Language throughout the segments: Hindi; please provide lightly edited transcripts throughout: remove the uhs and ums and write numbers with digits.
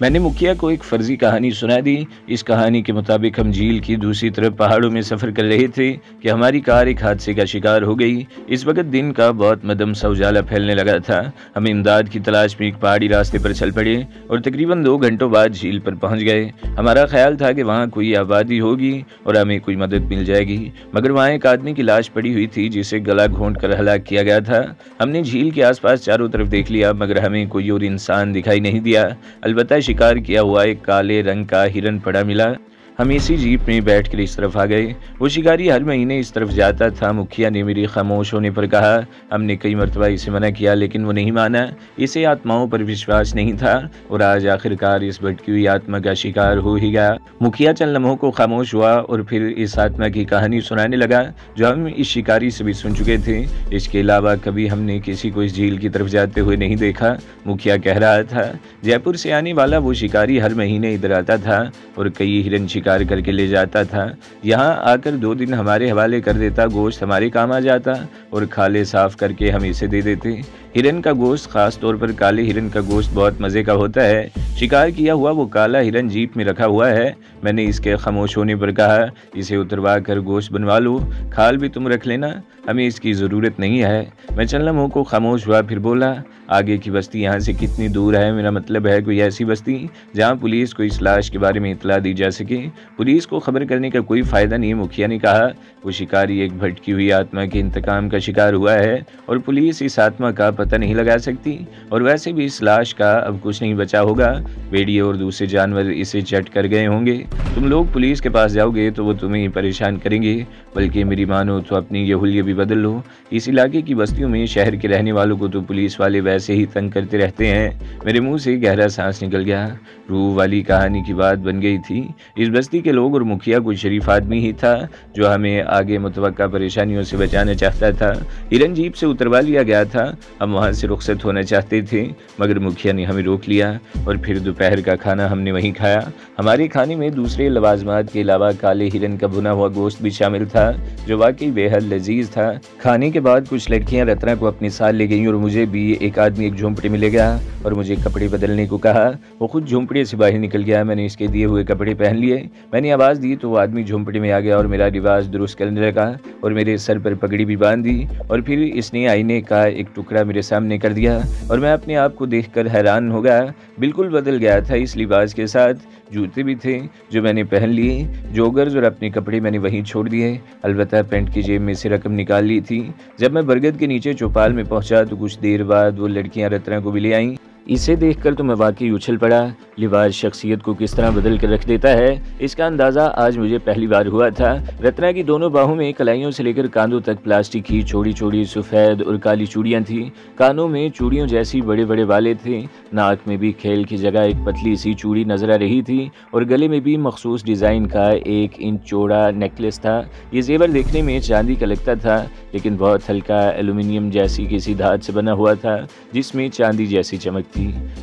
मैंने मुखिया को एक फर्जी कहानी सुना दी। इस कहानी के मुताबिक हम झील की दूसरी तरफ पहाड़ों में सफ़र कर रहे थे कि हमारी कार एक हादसे का शिकार हो गई। इस वक्त दिन का बहुत मदम सा उजाला फैलने लगा था। हम इमदाद की तलाश में एक पहाड़ी रास्ते पर चल पड़े और तकरीबन 2 घंटों बाद झील पर पहुंच गए। हमारा ख्याल था कि वहाँ कोई आबादी होगी और हमें कोई मदद मिल जाएगी, मगर वहाँ एक आदमी की लाश पड़ी हुई थी जिसे गला घोंट कर हलाक किया गया था। हमने झील के आसपास चारों तरफ देख लिया, मगर हमें कोई और इंसान दिखाई नहीं दिया। अलबत्ता शिकार किया हुआ एक काले रंग का हिरन पड़ा मिला। हम इसी जीप में बैठकर इस तरफ आ गए। वो शिकारी हर महीने इस तरफ जाता था। मुखिया ने मेरी खामोश होने पर कहा। हमने कई मरतबा इसे मना किया, लेकिन वो नहीं माना। इसे आत्माओं पर विश्वास नहीं था और आज आखिरकार इस भटकी हुई आत्मा का शिकार हो ही गया। मुखिया चंद लम्हों को खामोश हुआ और फिर इस आत्मा की कहानी सुनाने लगा जो हम इस शिकारी से भी सुन चुके थे। इसके अलावा कभी हमने किसी को इस झील की तरफ जाते हुए नहीं देखा। मुखिया कह रहा था, जयपुर से आने वाला वो शिकारी हर महीने इधर आता था और कई हिरन शिकार करके ले जाता था। यहाँ आकर 2 दिन हमारे हवाले कर देता, गोश्त हमारे काम आ जाता और खाले साफ करके हम इसे दे देते। हिरन का गोश्त, खास तौर पर काले हिरन का गोश्त बहुत मज़े का होता है। शिकार किया हुआ वो काला हिरन जीप में रखा हुआ है। मैंने इसके खामोश होने पर कहा, इसे उतरवा कर गोश्त बनवा लो, खाल भी तुम रख लेना, हमें इसकी ज़रूरत नहीं है। मैं चंद लम्हों को खामोश हुआ, फिर बोला, आगे की बस्ती यहाँ से कितनी दूर है? मेरा मतलब है कोई ऐसी बस्ती जहाँ पुलिस को इस लाश के बारे में इतला दी जा सके। पुलिस को खबर करने का कोई फ़ायदा नहीं। मुखिया ने कहा, वो शिकारी एक भटकी हुई आत्मा के इंतकाम का शिकार हुआ है और पुलिस इस आत्मा का पता नहीं लगा सकती, और वैसे भी इस लाश का अब कुछ नहीं बचा होगा। भेड़िए और दूसरे जानवर इसे चट कर गए होंगे। तुम लोग पुलिस के पास जाओगे तो वो तुम्हें परेशान करेंगे, बल्कि मेरी मानो तो अपनी ये हुलिये भी बदल लो। इस इलाके की बस्तियों में शहर के रहने वालों को तो पुलिस वाले वैसे ही तंग करते रहते हैं। मेरे मुंह से गहरा सांस निकल गया। रूह वाली कहानी की बात बन गई थी। इस बस्ती के लोग और मुखिया कोई शरीफ आदमी ही था जो हमें आगे मुतवक्का परेशानियों से बचाना चाहता था। हिरन जीप से उतरवा लिया गया था। हम वहाँ से रुखसत होना चाहते थे, मगर मुखिया ने हमें रोक लिया और फिर दोपहर का खाना हमने वहीं खाया। हमारे खाने में दूसरे लवाजमात के अलावा काले हिरन का भुना हुआ गोश्त भी शामिल था, जो वाकई बेहद लजीज था। खाने के बाद कुछ लड़कियां रत्ना को अपने साथ ले गईं और मुझे भी एक आदमी एक झोंपड़े में ले गया और मुझे कपड़े बदलने को कहा। वो खुद झोंपड़े से बाहर निकल गया। मैंने इसके दिए हुए कपड़े पहन लिए। मैंने आवाज़ दी तो वो आदमी झोंपड़े में आ गया और मेरा रिवाज दुरुस्त करने लगा और मेरे सर पर पगड़ी भी बांध दी, और फिर इसने आईने का एक टुकड़ा मेरे सामने कर दिया और मैं अपने आप को देखकर हैरान हो गया। बिल्कुल बदल गया था। इस लिबास के साथ जूते भी थे जो मैंने पहन लिए। जोगर्स और अपने कपड़े मैंने वहीं छोड़ दिए। अलबत्ता पैंट की जेब में से रकम निकाल ली थी। जब मैं बरगद के नीचे चौपाल में पहुंचा तो कुछ देर बाद वो लड़कियां रत्ना को भी ले आईं। इसे देखकर तो मैं वाकई उछल पड़ा। लिबास शख्सियत को किस तरह बदल कर रख देता है, इसका अंदाज़ा आज मुझे पहली बार हुआ था। रत्ना की दोनों बाहों में कलाइयों से लेकर कांधों तक प्लास्टिक की छोटी छोटी सफ़ेद और काली चूड़ियाँ थीं। कानों में चूड़ियों जैसी बड़े बड़े वाले थे। नाक में भी खेल की जगह एक पतली सी चूड़ी नजर आ रही थी और गले में भी मखसूस डिज़ाइन का 1 इंच चौड़ा नेकलेस था। ये जेवर देखने में चांदी का लगता था, लेकिन बहुत हल्का एल्यूमिनियम जैसी किसी धात से बना हुआ था जिसमें चांदी जैसी चमक थी।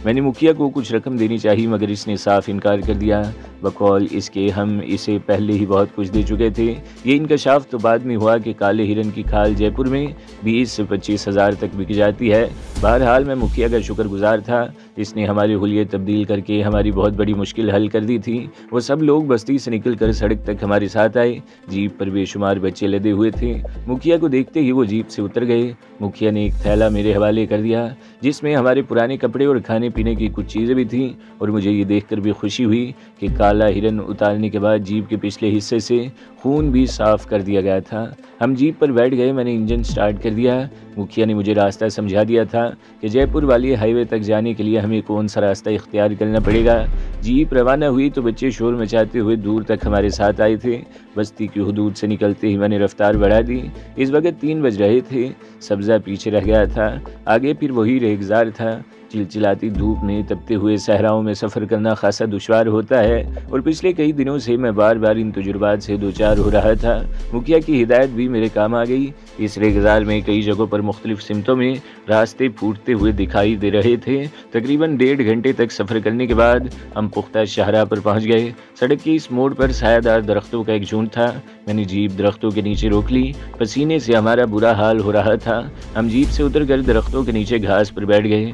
मैंने मुखिया को कुछ रकम देनी चाहिए, मगर इसने साफ इनकार कर दिया। बकौल इसके हम इसे पहले ही बहुत कुछ दे चुके थे। ये इंकशाफ तो बाद में हुआ कि काले हिरन की खाल जयपुर में 20 से 25 हज़ार तक बिक जाती है। बहरहाल मैं मुखिया का शुक्रगुजार था। इसने हमारे हुलिये तब्दील करके हमारी बहुत बड़ी मुश्किल हल कर दी थी। वो सब लोग बस्ती से निकलकर सड़क तक हमारे साथ आए। जीप पर बेशुमार बच्चे लदे हुए थे। मुखिया को देखते ही वो जीप से उतर गए। मुखिया ने एक थैला मेरे हवाले कर दिया जिसमें हमारे पुराने कपड़े और खाने पीने की कुछ चीज़ें भी थीं, और मुझे ये देखकर भी खुशी हुई कि काला हिरन उतारने के बाद जीप के पिछले हिस्से से खून भी साफ कर दिया गया था। हम जीप पर बैठ गए। मैंने इंजन स्टार्ट कर दिया। मुखिया ने मुझे रास्ता समझा दिया था कि जयपुर वाली हाईवे तक जाने के लिए हमें कौन सा रास्ता इख्तियार करना पड़ेगा। जीप रवाना हुई तो बच्चे शोर मचाते हुए दूर तक हमारे साथ आए थे। बस्ती की हुदूद से निकलते ही मैंने रफ्तार बढ़ा दी। इस वक्त 3 बज रहे थे। सब्ज़ा पीछे रह गया था, आगे फिर वही रेगजार था। चिलचिलाती धूप में तपते हुए सहराओं में सफ़र करना खासा दुश्वार होता है, और पिछले कई दिनों से मैं बार बार इन तजुर्बात से दो चार हो रहा था। मुखिया की हिदायत भी मेरे काम आ गई। इस रेगजार में कई जगहों पर मुख्तलिफ सिमतों में रास्ते फूटते हुए दिखाई दे रहे थे। तकरीबन 1.5 घंटे तक सफ़र करने के बाद हम पुख्ता शाहराह पर पहुँच गए। सड़क की इस मोड़ पर सायादार दरख्तों का एक झुंड था। मैंने जीप दरख्तों के नीचे रोक ली। पसीने से हमारा बुरा हाल हो रहा था। हम जीप से उतरकर दरख्तों के नीचे घास पर बैठ गए।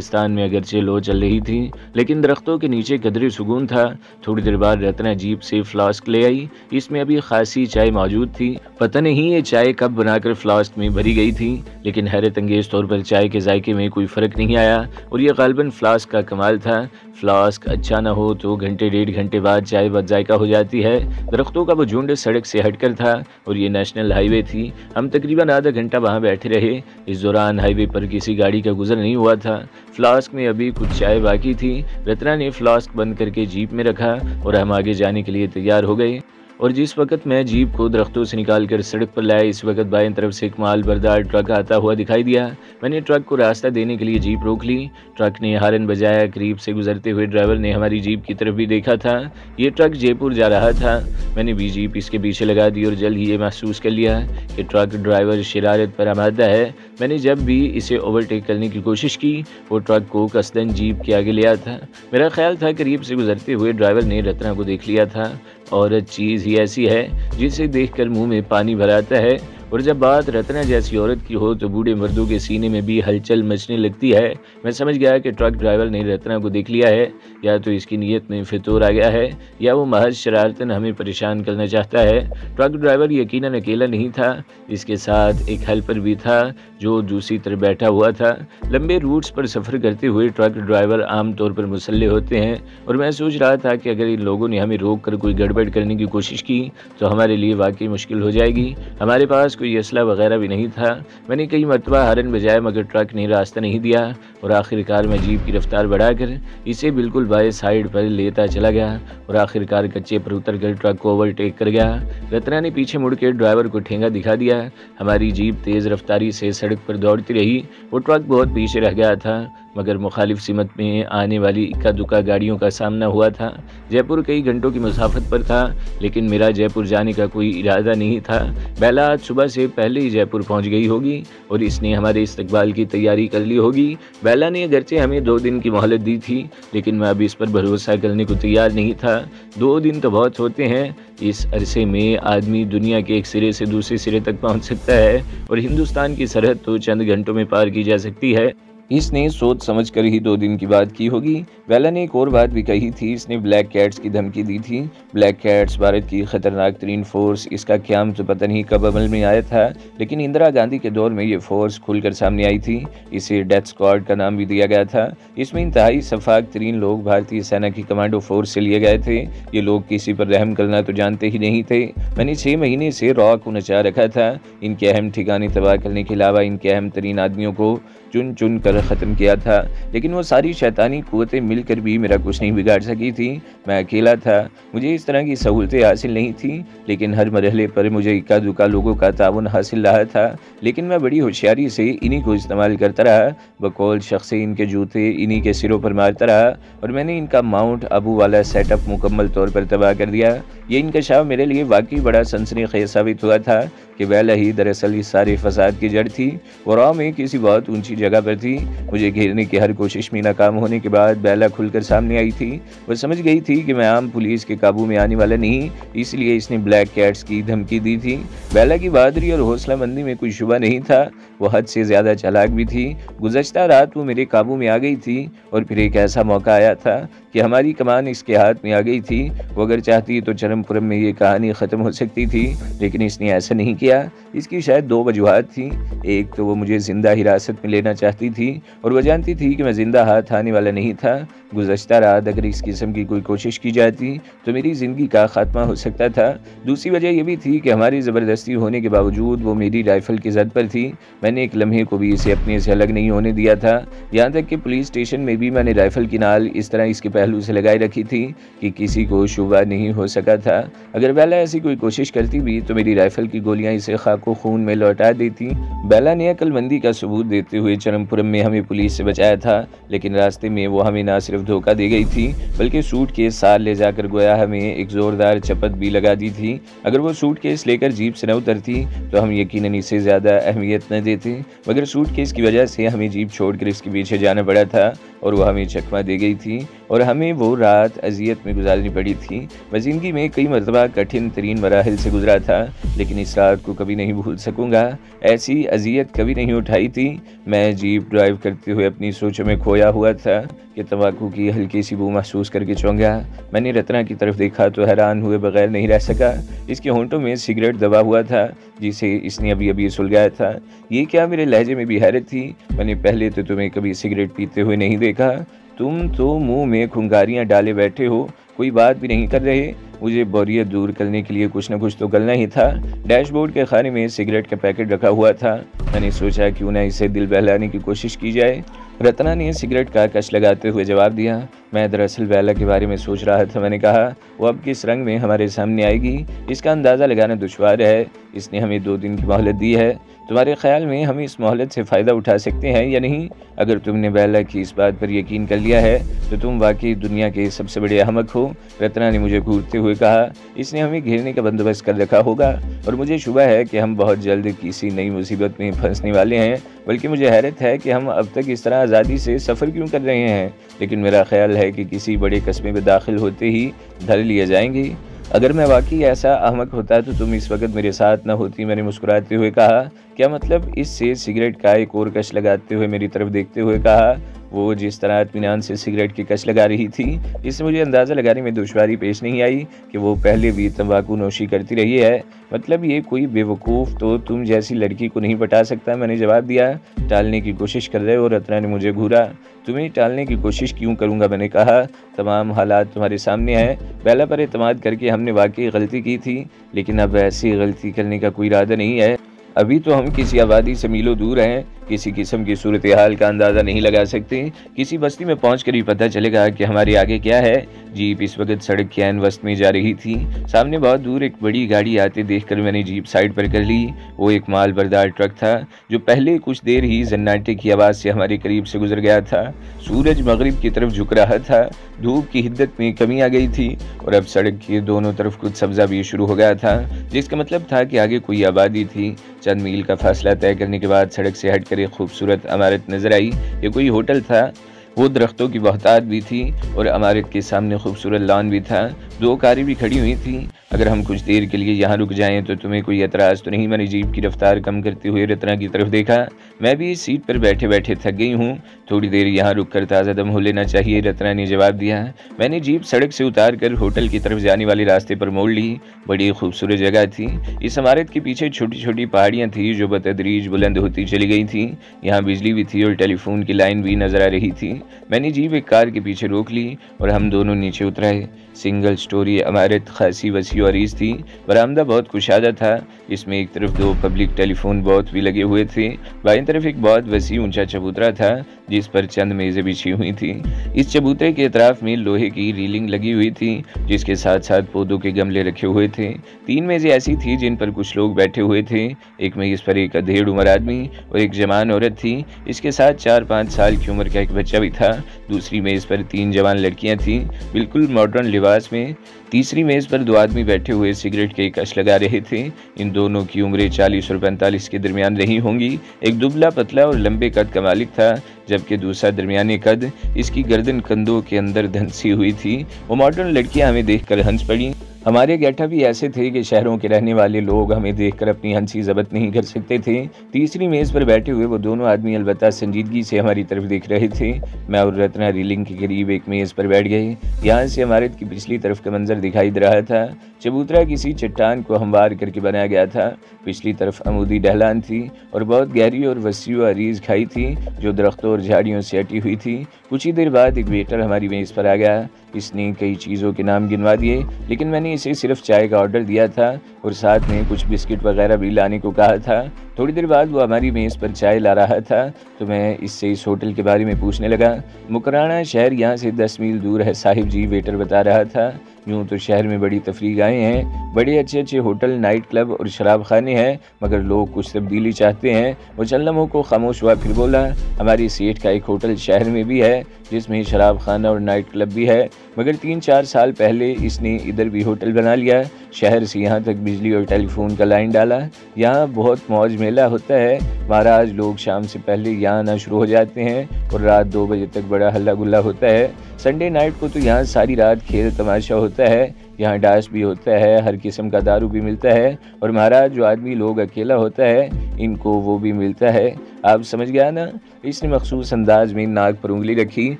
रेगिस्तान में अगरचे लो चल रही थी, लेकिन दरख्तों के नीचे कदरे सुकून था। थोड़ी देर बाद रत्ना जीप से फ्लास्क ले आई। इसमें अभी खासी चाय मौजूद थी। पता नहीं ये चाय कब बनाकर फ्लास्क में भरी गई थी, लेकिन हैरत अंगेज तौर पर चाय के जायके में कोई फ़र्क नहीं आया और ये गालिबन फ्लास्क का कमाल था। फ्लास्क अच्छा न हो तो घंटे डेढ़ घंटे बाद चाय बदजायका हो जाती है। दरख्तों का वो झुंड सड़क से हटकर था और ये नेशनल हाईवे थी। हम तकरीबन आधा घंटा वहाँ बैठे रहे। इस दौरान हाईवे पर किसी गाड़ी का गुजर नहीं हुआ था। फ्लास्क में अभी कुछ चाय बाकी थी। रत्ना ने फ्लास्क बंद करके जीप में रखा और हम आगे जाने के लिए तैयार हो गए। और जिस वक्त मैं जीप को दरख्तों से निकालकर सड़क पर लाया, इस वक्त बाएं तरफ से एक माल बरदार ट्रक आता हुआ दिखाई दिया। मैंने ट्रक को रास्ता देने के लिए जीप रोक ली। ट्रक ने हारन बजाया। करीब से गुजरते हुए ड्राइवर ने हमारी जीप की तरफ भी देखा था। ये ट्रक जयपुर जा रहा था। मैंने भी जीप इसके पीछे लगा दी और जल्द ही ये महसूस कर लिया कि ट्रक ड्राइवर शरारत पर आमादा है। मैंने जब भी इसे ओवरटेक करने की कोशिश की, वो ट्रक को कसदन जीप के आगे ले आया था। मेरा ख्याल था करीब से गुजरते हुए ड्राइवर ने रत्ना को देख लिया था। औरत चीज़ ही ऐसी है जिसे देखकर मुंह में पानी भर आता है, और जब बात रत्ना जैसी औरत की हो तो बूढ़े मर्दों के सीने में भी हलचल मचने लगती है। मैं समझ गया कि ट्रक ड्राइवर ने रत्ना को देख लिया है। या तो इसकी नीयत में फितूर आ गया है या वो महज शरारतन हमें परेशान करना चाहता है। ट्रक ड्राइवर यकीनन अकेला नहीं था, इसके साथ एक हेल्पर भी था जो दूसरी तरफ बैठा हुआ था। लंबे रूट्स पर सफ़र करते हुए ट्रक ड्राइवर आमतौर पर मुसल्ले होते हैं, और मैं सोच रहा था कि अगर इन लोगों ने हमें रोक कर कोई गड़बड़ करने की कोशिश की तो हमारे लिए वाकई मुश्किल हो जाएगी। हमारे पास कोई असला वगैरह भी नहीं था। मैंने कई मरतबा हारन बजाया मगर ट्रक ने रास्ता नहीं दिया, और आखिरकार मैं जीप की रफ्तार बढ़ाकर इसे बिल्कुल बाएं साइड पर लेता चला गया और आखिरकार कच्चे पर उतर कर ट्रक को ओवरटेक कर गया। रत्ना ने पीछे मुड़ के ड्राइवर को ठेंगा दिखा दिया। हमारी जीप तेज़ रफ्तारी से सड़क पर दौड़ती रही। वो ट्रक बहुत पीछे रह गया था, मगर मुखालिफ सिमत में आने वाली इक्का दुक्का गाड़ियों का सामना हुआ था। जयपुर कई घंटों की मुसाफत पर था, लेकिन मेरा जयपुर जाने का कोई इरादा नहीं था। बेला आज सुबह से पहले ही जयपुर पहुंच गई होगी और इसने हमारे इस्तकबाल की तैयारी कर ली होगी। बेला ने अगरचे हमें 2 दिन की मोहलत दी थी, लेकिन मैं अब इस पर भरोसा करने को तैयार नहीं था। 2 दिन तो बहुत होते हैं। इस अरसे में आदमी दुनिया के एक सिरे से दूसरे सिरे तक पहुंच सकता है, और हिंदुस्तान की सरहद तो चंद घंटों में पार की जा सकती है। इसने सोच समझ कर ही 2 दिन की बात की होगी। बेला ने एक और बात भी कही थी। इसने ब्लैक कैट्स की धमकी दी थी। ब्लैक कैट्स भारत की खतरनाक तरीन फोर्स। इसका क़याम तो पता नहीं कब अमल में आया था, लेकिन इंदिरा गांधी के दौर में ये फोर्स खुलकर सामने आई थी। इसे डेथ स्क्वाड का नाम भी दिया गया था। इसमें इंतहाई सफाक तरीन लोग भारतीय सेना की कमांडो फोर्स से लिए गए थे। ये लोग किसी पर रहम करना तो जानते ही नहीं थे। मैंने 6 महीने से रॉ को नचा रखा था। इनके अहम ठिकाने तबाह करने के अलावा इनके अहम तरीन आदमियों को चुन चुन कर ख़त्म किया था, लेकिन वो सारी शैतानी क़ुव्वतें मिलकर भी मेरा कुछ नहीं बिगाड़ सकी थी। मैं अकेला था। मुझे इस तरह की सहूलतें हासिल नहीं थी, लेकिन हर मरहले पर मुझे इक्का दुक्का लोगों का ताउन हासिल रहा था। लेकिन मैं बड़ी होशियारी से इन्हीं को इस्तेमाल करता रहा। बकौल शख्स इनके जूते इन्हीं के सिरों पर मारता रहा, और मैंने इनका माउंट अबू वाला सेटअप मुकम्मल तौर पर तबाह कर दिया। ये इंकशाफ मेरे लिए वाकई बड़ा सनसनीखेज साबित हुआ था कि बेला ही दरअसल इस सारे फसाद की जड़ थी। वो रॉ में किसी बहुत ऊंची जगह पर थी। मुझे घेरने की हर कोशिश में नाकाम होने के बाद बेला खुलकर सामने आई थी। वह समझ गई थी कि मैं आम पुलिस के काबू में आने वाला नहीं, इसलिए इसने ब्लैक कैट्स की धमकी दी थी। बेला की बहादुरी और हौसलामंदी में कोई शुबा नहीं था। वो हद से ज़्यादा चालाक भी थी। गुज़श्ता रात वो मेरे काबू में आ गई थी, और फिर एक ऐसा मौका आया था कि हमारी कमान इसके हाथ में आ गई थी। वो अगर चाहती तो चरमपुरम में ये कहानी ख़त्म हो सकती थी, लेकिन इसने ऐसा नहीं किया। इसकी शायद 2 वजूहात थी। एक तो वो मुझे ज़िंदा हिरासत में लेना चाहती थी, और वह जानती थी कि मैं ज़िंदा हाथ आने वाला नहीं था। गुज़श्ता रात अगर इस किस्म की कोई कोशिश की जाती तो मेरी ज़िंदगी का खात्मा हो सकता था। दूसरी वजह यह भी थी कि हमारी ज़बरदस्ती होने के बावजूद वो मेरी राइफ़ल की ज़द पर थी। मैंने एक लम्हे को भी इसे अपने से अलग नहीं होने दिया था। यहाँ तक कि पुलिस स्टेशन में भी मैंने राइफ़ल की नाल इस तरह इसके पहलू से लगाई रखी थी कि किसी को शुबा नहीं हो सका था। अगर बेला ऐसी कोई कोशिश करती भी तो मेरी राइफ़ल की गोलियाँ इसे खाको खून में लौटा देती। बेला ने अक्लमंदी का सबूत देते हुए चरमपुरम में हमें पुलिस से बचाया था, लेकिन रास्ते में वो हमें ना सिर्फ धोखा दे गई थी, बल्कि सूटकेस साथ ले जाकर गोया हमें एक ज़ोरदार चपत भी लगा दी थी। अगर वो सूटकेस लेकर जीप से न उतरती तो हम यकीनन इससे ज़्यादा अहमियत न देते, मगर सूटकेस की वजह से हमें जीप छोड़कर इसके पीछे जाना पड़ा था, और वह हमें चकमा दे गई थी। और हमें वो रात अजियत में गुजारनी पड़ी थी। मैं ज़िंदगी में कई मरतबा कठिन तरीन मराहिल से गुजरा था, लेकिन इस रात को कभी नहीं भूल सकूँगा। ऐसी अजियत कभी नहीं उठाई थी। मैं जीप ड्राइव करते हुए अपनी सोचों में खोया हुआ था कि तंबाकू की हल्की सी बू महसूस करके चौंक गया। मैंने रत्ना की तरफ देखा तो हैरान हुए बगैर नहीं रह सका। इसके होंठों में सिगरेट दबा हुआ था जिसे इसने अभी अभी सुलगाया था। ये क्या? मेरे लहजे में भी हैरत थी। मैंने पहले तो तुम्हें कभी सिगरेट पीते हुए नहीं देखा। तुम तो मुंह में खुंगारियां डाले बैठे हो, कोई बात भी नहीं कर रहे। मुझे बोरियत दूर करने के लिए कुछ न कुछ तो करना ही था। डैशबोर्ड के खाने में सिगरेट का पैकेट रखा हुआ था। मैंने सोचा क्यों ना इसे दिल बहलाने की कोशिश की जाए। रत्ना ने सिगरेट का कश लगाते हुए जवाब दिया, मैं दरअसल बेला के बारे में सोच रहा था। मैंने कहा, वो अब किस रंग में हमारे सामने आएगी इसका अंदाज़ा लगाना दुश्वार है। इसने हमें 2 दिन की मोहलत दी है। तुम्हारे ख्याल में हम इस मोहलत से फ़ायदा उठा सकते हैं या नहीं? अगर तुमने बेला की इस बात पर यकीन कर लिया है तो तुम वाकई दुनिया के सबसे बड़े अहमक हो। रत्ना ने मुझे घूरते हुए कहा, इसने हमें घेरने का बंदोबस्त कर रखा होगा और मुझे शुबा है कि हम बहुत जल्द किसी नई मुसीबत में फंसने वाले हैं। बल्कि मुझे हैरत है कि हम अब तक इस तरह आज़ादी से सफ़र क्यों कर रहे हैं। लेकिन मेरा ख्याल है कि किसी बड़े कस्बे में दाखिल होते ही धर लिए जाएंगे। अगर मैं वाकई ऐसा अहमक होता तो तुम इस वक्त मेरे साथ न होती। मैंने मुस्कुराते हुए कहा, क्या मतलब? इससे सिगरेट का एक और कश लगाते हुए मेरी तरफ देखते हुए कहा। वो जिस तरह इत्मीनान से सिगरेट की कश लगा रही थी, इससे मुझे अंदाज़ा लगाने में दुश्वारी पेश नहीं आई कि वो पहले भी तंबाकू नोशी करती रही है। मतलब ये कोई बेवकूफ़ तो तुम जैसी लड़की को नहीं पटा सकता। मैंने जवाब दिया। टालने की कोशिश कर रहे हो? रत्ना ने मुझे घूरा। तुम्हें टालने की कोशिश क्यों करूँगा? मैंने कहा, तमाम हालात तुम्हारे सामने हैं। बेला पर एतमाद करके हमने वाकई गलती की थी, लेकिन अब ऐसी गलती करने का कोई इरादा नहीं है। अभी तो हम किसी आबादी से मीलों दूर हैं, किसी किस्म की सूरत हाल का अंदाज़ा नहीं लगा सकते। किसी बस्ती में पहुंचकर ही पता चलेगा कि हमारे आगे क्या है। जीप इस वक्त सड़क के ऐन वस्त में जा रही थी। सामने बहुत दूर एक बड़ी गाड़ी आते देखकर मैंने जीप साइड पर कर ली। वो एक माल बरदार ट्रक था जो पहले कुछ देर ही सन्नाटे की आवाज़ से हमारे करीब से गुजर गया था। सूरज मगरिब की तरफ झुक रहा था। धूप की हिद्दत में कमी आ गई थी और अब सड़क के दोनों तरफ कुछ सब्जा भी शुरू हो गया था, जिसका मतलब था कि आगे कोई आबादी थी। चंद मील का फासला तय करने के बाद सड़क से हटकर एक खूबसूरत इमारत नजर आई। ये कोई होटल था। वो दरख्तों की बहुतायत भी थी और इमारत के सामने खूबसूरत लॉन भी था। 2 कारें भी खड़ी हुई थी। अगर हम कुछ देर के लिए यहाँ रुक जाएं तो तुम्हें कोई एतराज़ तो नहीं? मैंने जीप की रफ्तार कम करते हुए रत्ना की तरफ देखा। मैं भी इस सीट पर बैठे बैठे थक गई हूँ, थोड़ी देर यहाँ रुक कर ताज़ा दम हो लेना चाहिए, रत्ना ने जवाब दिया। मैंने जीप सड़क से उतार कर होटल की तरफ जाने वाले रास्ते पर मोड़ ली। बड़ी खूबसूरत जगह थी। इस इमारत के पीछे छोटी छोटी पहाड़ियाँ थी जो बतदरीज बुलंद होती चली गई थी। यहाँ बिजली भी थी और टेलीफोन की लाइन भी नजर आ रही थी। मैंने जीप एक कार के पीछे रोक ली और हम दोनों नीचे उतरे। सिंगल स्टोरी इमारत खासी वसी और अरीज थी। बरामदा बहुत कुशादा था। इसमें एक तरफ 2 पब्लिक टेलीफोन बॉक्स भी लगे हुए थे। बाईं तरफ एक बहुत वसी ऊंचा चबूतरा था जिस पर चंद मेज़ें बिछी हुई थी। इस चबूतरे के अतराफ में लोहे की रीलिंग लगी हुई थी जिसके साथ साथ पौधों के गमले रखे हुए थे। 3 मेज़ें ऐसी थी जिन पर कुछ लोग बैठे हुए थे। एक मेज़ पर एक अधेड़ उम्र आदमी और एक जवान औरत थी। इसके साथ 4-5 साल की उम्र का एक बच्चा भी था। दूसरी मेज़ पर 3 जवान लड़कियां थीं, बिल्कुल मॉडर्न लिबास में। तीसरी मेज़ पर 2 आदमी बैठे हुए सिगरेट के कश लगा रहे थे। इन दोनों की उम्रें 40 और 45 के दरमियान रही होंगी। एक दुबला पतला और लंबे कद का मालिक था, जबकि दूसरा दरमियाने कद, इसकी गर्दन कंधों के अंदर धंसी हुई थी। वो मॉडर्न लड़कियां हमें देखकर हंस पड़ी। हमारे गेटअप भी ऐसे थे कि शहरों के रहने वाले लोग हमें देखकर अपनी हंसी जब्त नहीं कर सकते थे। तीसरी मेज़ पर बैठे हुए वो दोनों आदमी अलबत्ता संजीदगी से हमारी तरफ देख रहे थे। मैं और रत्ना रीलिंग के करीब एक मेज़ पर बैठ गए। यहाँ से इमारत की पिछली तरफ का मंजर दिखाई दे रहा था। चबूतरा किसी चट्टान को हमवार करके बनाया गया था। पिछली तरफ अमूदी ढलान थी और बहुत गहरी और वसी व अरीज खाई थी जो दरख्तों और झाड़ियों से हटी हुई थी। कुछ ही देर बाद एक वेटर हमारी मेज़ पर आ गया। इसने कई चीज़ों के नाम गिनवा दिए, लेकिन मैंने इसे सिर्फ चाय का ऑर्डर दिया था और साथ में कुछ बिस्किट वगैरह भी लाने को कहा था। थोड़ी देर बाद वो हमारी मेज़ पर चाय ला रहा था तो मैं इससे इस होटल के बारे में पूछने लगा। मुकराना शहर यहाँ से 10 मील दूर है साहिब जी, वेटर बता रहा था। यूँ तो शहर में बड़ी तफरीह गाहें हैं, बड़े अच्छे अच्छे होटल, नाइट क्लब और शराब खाने हैं, मगर लोग कुछ तब्दीली चाहते हैं। वो चंद लम्हों को खामोश हुआ, फिर बोला, हमारी सेठ का एक होटल शहर में भी है जिसमें शराब खाना और नाइट क्लब भी है, मगर 3-4 साल पहले इसने इधर भी होटल बना लिया। शहर से यहाँ तक बिजली और टेलीफोन का लाइन डाला। यहाँ बहुत मौज मेला होता है महाराज। लोग शाम से पहले यहाँ आना शुरू हो जाते हैं और रात 2 बजे तक बड़ा हल्ला गुल्ला होता है। संडे नाइट को तो यहाँ सारी रात खेल तमाशा होता है। यहाँ डांस भी होता है, हर किस्म का दारू भी मिलता है और महाराज जो आदमी लोग अकेला होता है इनको वो भी मिलता है। आप समझ गया ना। इसने मखसूस अंदाज में नाक पर उंगली रखी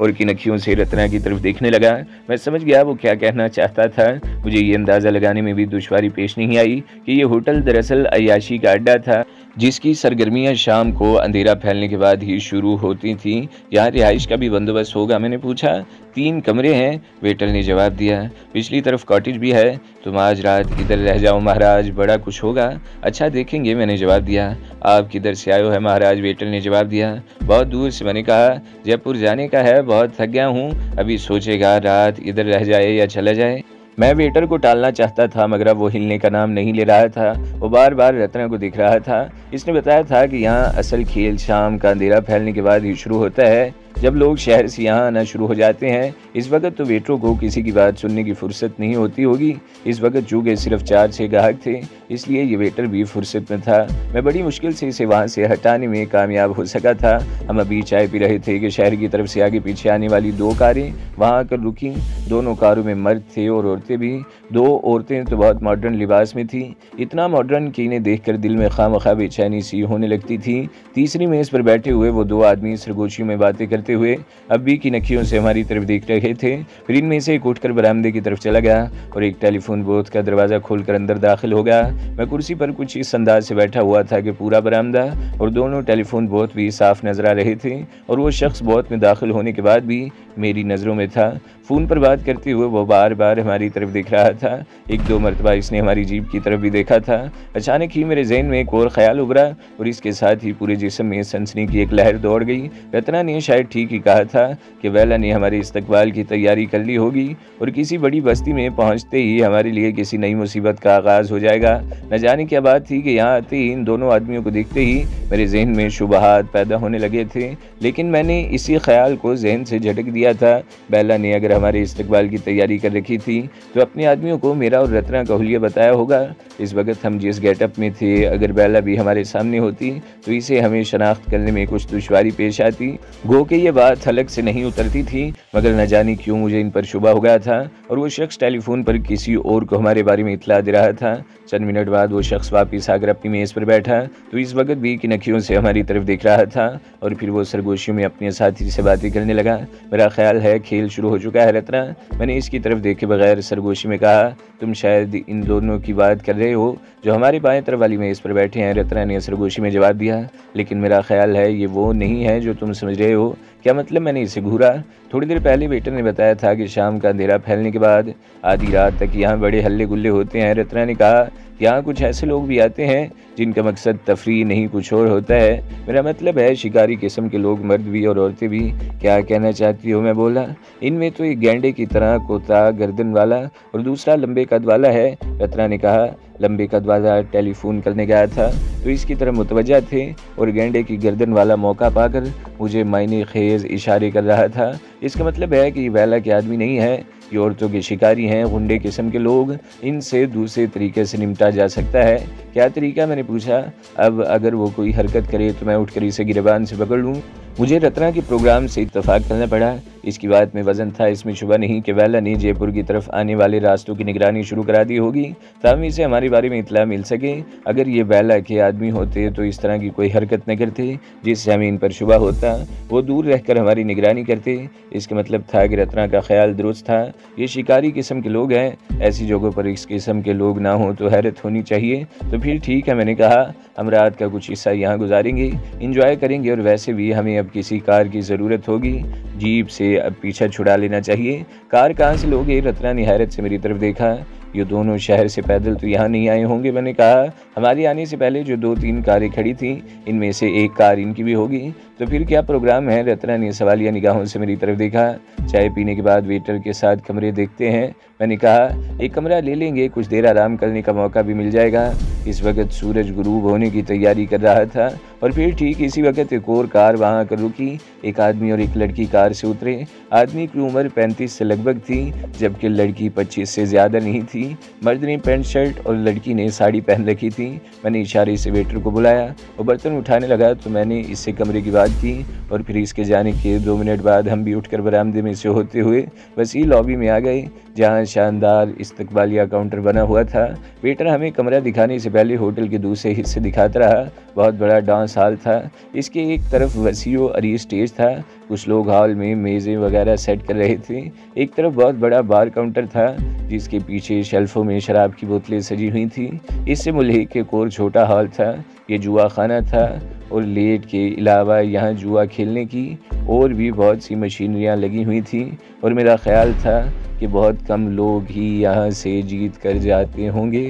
और किनखियों से रत्ना की तरफ देखने लगा। मैं समझ गया वो क्या कहना चाहता था। मुझे ये अंदाज़ा लगाने में भी दुश्वारी पेश नहीं आई कि ये होटल दरअसल अय्याशी का अड्डा था जिसकी सरगर्मियां शाम को अंधेरा फैलने के बाद ही शुरू होती थीं। यहाँ रिहाइश का भी बंदोबस्त होगा? मैंने पूछा। 3 कमरे हैं, वेटर ने जवाब दिया। पिछली तरफ कॉटेज भी है। तुम आज रात इधर रह जाओ महाराज, बड़ा कुछ होगा। अच्छा देखेंगे, मैंने जवाब दिया। आप किधर से आए हो है महाराज? वेटर ने जवाब दिया। बहुत दूर से। मैंने कहा जयपुर जाने का है, बहुत थक गया हूँ। अभी सोचेगा रात इधर रह जाए या चला जाए। मैं वेटर को टालना चाहता था मगर अब वो हिलने का नाम नहीं ले रहा था। वो बार बार रत्ना को दिख रहा था। इसने बताया था कि यहाँ असल खेल शाम का अंधेरा फैलने के बाद ही शुरू होता है, जब लोग शहर से यहाँ आना शुरू हो जाते हैं। इस वक्त तो वेटरों को किसी की बात सुनने की फुर्सत नहीं होती होगी। इस वक्त चूँकि सिर्फ 4-6 ग्राहक थे इसलिए ये वेटर भी फुर्सत में था। मैं बड़ी मुश्किल से इसे वहाँ से हटाने में कामयाब हो सका था। हम अभी चाय पी रहे थे कि शहर की तरफ से आगे पीछे आने वाली 2 कारें वहाँ आकर रुकी। दोनों कारों में मर्द थे और औरतें भी। 2 औरतें तो बहुत मॉडर्न लिबास में थी, इतना मॉडर्न कि इन्हें देखकर दिल में खामखा बेचैनी सी होने लगती थी। तीसरी मेज़ पर बैठे हुए वो 2 आदमी सरगोशियों में बातें करते हुए अब भी की नखियों से हमारी तरफ देख रहे थे। फिर इनमें से एक उठकर बरामदे की तरफ चला गया और एक टेलीफोन बूथ का दरवाज़ा खोलकर अंदर दाखिल हो गया। मैं कुर्सी पर कुछ इस अंदाज से बैठा हुआ था कि पूरा बरामदा और दोनों टेलीफोन बूथ भी साफ नजर आ रहे थे और वो शख्स बूथ में दाखिल होने के बाद भी मेरी नज़रों में था। फ़ोन पर बात करते हुए वो बार बार हमारी तरफ देख रहा था। 1-2 मरतबा इसने हमारी जीप की तरफ भी देखा था। अचानक ही मेरे जहन में एक और ख्याल उभरा और इसके साथ ही पूरे जिस्म में सनसनी की एक लहर दौड़ गई। रत्ना ने शायद ठीक ही कहा था कि वैला ने हमारे इस्तकबाल की तैयारी कर ली होगी और किसी बड़ी बस्ती में पहुंचते ही हमारे लिए किसी नई मुसीबत का आगाज़ हो जाएगा। न जाने क्या बात थी कि यहाँ आते ही इन दोनों आदमियों को देखते ही मेरे जहन में शुबहात पैदा होने लगे थे, लेकिन मैंने इसी ख्याल को जहन से झटक दिया था। बैला ने अगर हमारे इस्तकबाल की तैयारी कर रखी थी तो अपने आदमियों को मेरा और रत्ना का हुलिया बताया होगा। इस वक्त हम जिस गेटअप में थे, अगर बैला भी हमारे सामने होती तो इसे हमें शनाख्त करने में कुछ दुश्वारी पेश आती। गो के ये बात हलक से नहीं उतरती थी, मगर न जाने क्यों मुझे इन पर शुबा हो गया था और वो शख्स टेलीफोन पर किसी और को हमारे बारे में इतला दे रहा था। चंद मिनट बाद वो शख्स वापस आकर अपनी मेज़ पर बैठा तो इस वक्त भी की नखियों से हमारी तरफ देख रहा था और फिर वो सरगोशियों में अपने साथी से बातें करने लगा। मेरा ख्याल है खेल शुरू हो चुका है रत्ना। मैंने इसकी तरफ देखे बगैर सरगोशी में कहा, तुम शायद इन दोनों की बात कर रहे हो जो हमारे बाएं तरफ वाली मेज़ पर बैठे हैं। रत्ना ने सरगोशी में जवाब दिया, लेकिन मेरा ख्याल है ये वो नहीं है जो तुम समझ रहे हो। क्या मतलब? मैंने इसे घूरा। थोड़ी देर पहले वेटर ने बताया था कि शाम का अंधेरा फैलने के बाद आधी रात तक यहाँ बड़े हल्ले गुल्ले होते हैं। रत्ना ने कहा, यहाँ कुछ ऐसे लोग भी आते हैं जिनका मकसद तफरी नहीं कुछ और होता है। मेरा मतलब है शिकारी किस्म के लोग, मर्द भी और औरतें भी। क्या कहना चाहती हो? मैं बोला, इनमें तो एक गैंडे की तरह कोता गर्दन वाला और दूसरा लंबे कद वाला है। रत्ना ने कहा, लंबे कद वाला टेलीफोन करने गया था तो इसकी तरफ मुतवज्जा थे और गेंडे की गर्दन वाला मौका पाकर मुझे मायने खेज इशारे कर रहा था। इसका मतलब है कि वैला के आदमी नहीं है, ये औरतों के शिकारी हैं, गुंडे किस्म के लोग। इनसे दूसरे तरीके से निपटा जा सकता है। क्या तरीका? मैंने पूछा। अब अगर वो कोई हरकत करे तो मैं उठकर इसे गिरबान से पकड़ लूँ। मुझे रत्ना के प्रोग्राम से इत्तफाक करना पड़ा। इसकी बात में वजन था, इसमें शुबा नहीं कि वैला ने जयपुर की तरफ आने वाले रास्तों की निगरानी शुरू करा दी होगी ताकि इसे हमारे बारे में इतला मिल सके। अगर ये वैला के आदमी होते तो इस तरह की कोई हरकत न करते जिससे हमें इन पर शुबा होता। वो दूर रहकर हमारी निगरानी करते। इसका मतलब था कि रत्ना का ख्याल दुरुस्त था। ये शिकारी किस्म के लोग हैं। ऐसी जगहों पर इस किस्म के लोग ना हो तो हैरत होनी चाहिए। तो फिर ठीक है, मैंने कहा, हम रात का कुछ हिस्सा यहाँ गुजारेंगे, इंजॉय करेंगे और वैसे भी हमें अब किसी कार की ज़रूरत होगी। जीप से अब पीछा छुड़ा लेना चाहिए। कार कहाँ से लोगे? रत्ना ने हैरत से मेरी तरफ देखा। ये दोनों शहर से पैदल तो यहाँ नहीं आए होंगे। मैंने कहा, हमारे आने से पहले जो 2-3 कारें खड़ी थीं इनमें से एक कार इनकी भी होगी। तो फिर क्या प्रोग्राम है? रत्ना ने सवालिया निगाहों से मेरी तरफ देखा। चाय पीने के बाद वेटर के साथ कमरे देखते हैं। मैंने कहा, एक कमरा ले लेंगे, कुछ देर आराम करने का मौका भी मिल जाएगा। इस वक्त सूरज गुरूब होने की तैयारी कर रहा था और फिर ठीक इसी वक्त एक और कार वहाँ आकर रुकी। एक आदमी और एक लड़की कार से उतरे। आदमी की उम्र 35 से लगभग थी जबकि लड़की 25 से ज़्यादा नहीं थी। थी। मर्द ने पैंट शर्ट और लड़की ने साड़ी पहन रखी थी। मैंने इशारे से वेटर को बुलाया और बर्तन उठाने लगा तो मैंने इससे कमरे की बात की और फिर इसके जाने के 2 मिनट बाद हम भी उठकर बरामदे में से होते हुए वसी लॉबी में आ गए, जहाँ शानदार इस्तकबालिया काउंटर बना हुआ था। वेटर हमें कमरा दिखाने से पहले होटल के दूसरे हिस्से दिखाता रहा। बहुत बड़ा डांस हॉल था। इसके एक तरफ वसीओ अरी स्टेज था। कुछ लोग हॉल में मेज़ें वगैरह सेट कर रहे थे। एक तरफ बहुत बड़ा बार काउंटर था जिसके पीछे शेल्फों में शराब की बोतलें सजी हुई थी। इससे मुल्हिक एक और छोटा हॉल था। ये जुआ खाना था और लेट के अलावा यहाँ जुआ खेलने की और भी बहुत सी मशीनरियाँ लगी हुई थी और मेरा ख्याल था कि बहुत कम लोग ही यहाँ से जीत कर जाते होंगे।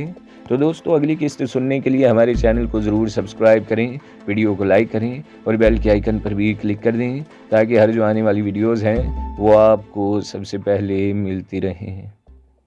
तो दोस्तों, अगली किस्त सुनने के लिए हमारे चैनल को ज़रूर सब्सक्राइब करें, वीडियो को लाइक करें और बेल के आइकन पर भी क्लिक कर दें ताकि हर जो आने वाली वीडियोज़ हैं वो आपको सबसे पहले मिलती रहें।